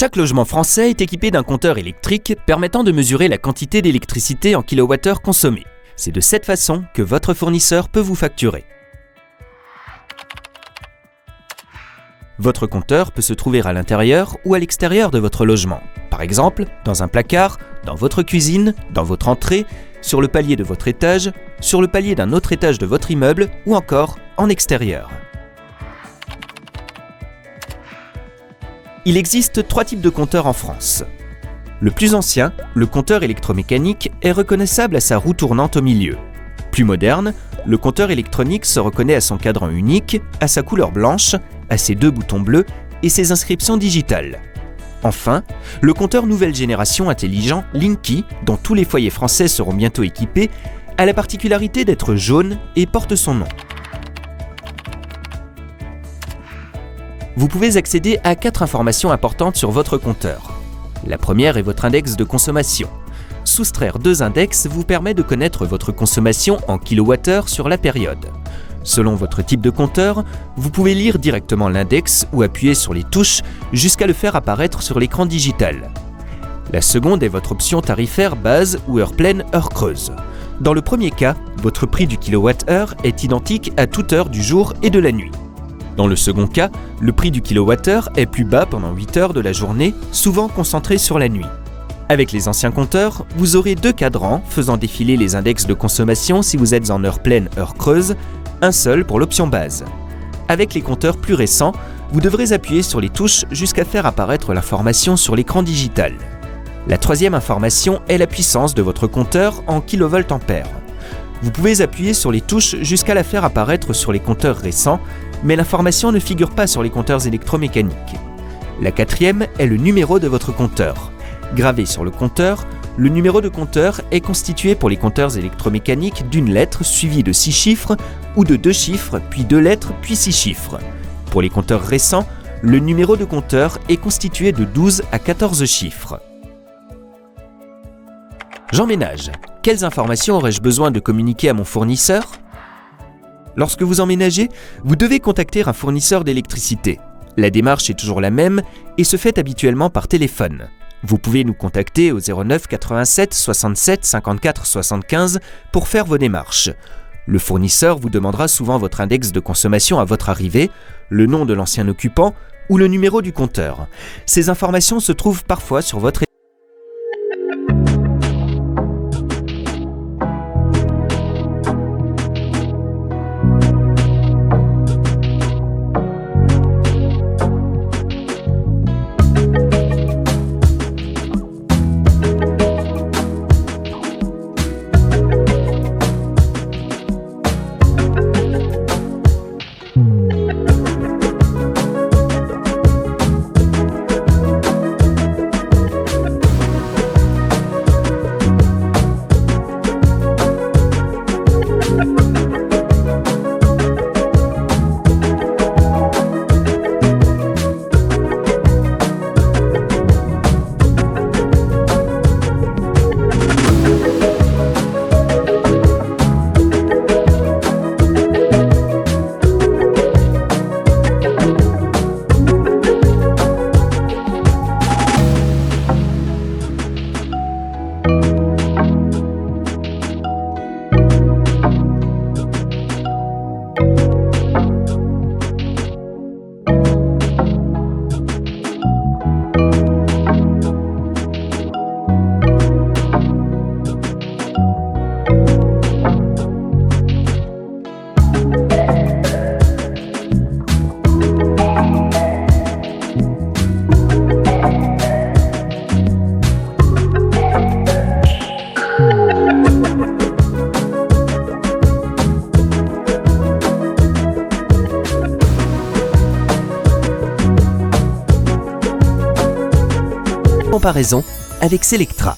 Chaque logement français est équipé d'un compteur électrique permettant de mesurer la quantité d'électricité en kilowattheure consommée. C'est de cette façon que votre fournisseur peut vous facturer. Votre compteur peut se trouver à l'intérieur ou à l'extérieur de votre logement. Par exemple, dans un placard, dans votre cuisine, dans votre entrée, sur le palier de votre étage, sur le palier d'un autre étage de votre immeuble ou encore en extérieur. Il existe 3 types de compteurs en France. Le plus ancien, le compteur électromécanique, est reconnaissable à sa roue tournante au milieu. Plus moderne, le compteur électronique se reconnaît à son cadran unique, à sa couleur blanche, à ses 2 boutons bleus et ses inscriptions digitales. Enfin, le compteur nouvelle génération intelligent Linky, dont tous les foyers français seront bientôt équipés, a la particularité d'être jaune et porte son nom. Vous pouvez accéder à 4 informations importantes sur votre compteur. La première est votre index de consommation. Soustraire 2 index vous permet de connaître votre consommation en kilowattheures sur la période. Selon votre type de compteur, vous pouvez lire directement l'index ou appuyer sur les touches jusqu'à le faire apparaître sur l'écran digital. La seconde est votre option tarifaire base ou heure pleine, heure creuse. Dans le premier cas, votre prix du kilowattheure est identique à toute heure du jour et de la nuit. Dans le second cas, le prix du kilowattheure est plus bas pendant 8 heures de la journée, souvent concentré sur la nuit. Avec les anciens compteurs, vous aurez 2 cadrans faisant défiler les index de consommation si vous êtes en heure pleine, heure creuse, un seul pour l'option base. Avec les compteurs plus récents, vous devrez appuyer sur les touches jusqu'à faire apparaître l'information sur l'écran digital. La troisième information est la puissance de votre compteur en kVA. Vous pouvez appuyer sur les touches jusqu'à la faire apparaître sur les compteurs récents, mais l'information ne figure pas sur les compteurs électromécaniques. La quatrième est le numéro de votre compteur. Gravé sur le compteur, le numéro de compteur est constitué pour les compteurs électromécaniques d'une lettre suivie de 6 chiffres ou de 2 chiffres, puis 2 lettres, puis 6 chiffres. Pour les compteurs récents, le numéro de compteur est constitué de 12 à 14 chiffres. J'emménage. Quelles informations aurais-je besoin de communiquer à mon fournisseur ? Lorsque vous emménagez, vous devez contacter un fournisseur d'électricité. La démarche est toujours la même et se fait habituellement par téléphone. Vous pouvez nous contacter au 09 87 67 54 75 pour faire vos démarches. Le fournisseur vous demandera souvent votre index de consommation à votre arrivée, le nom de l'ancien occupant ou le numéro du compteur. Ces informations se trouvent parfois sur votre comparaison avec Selectra.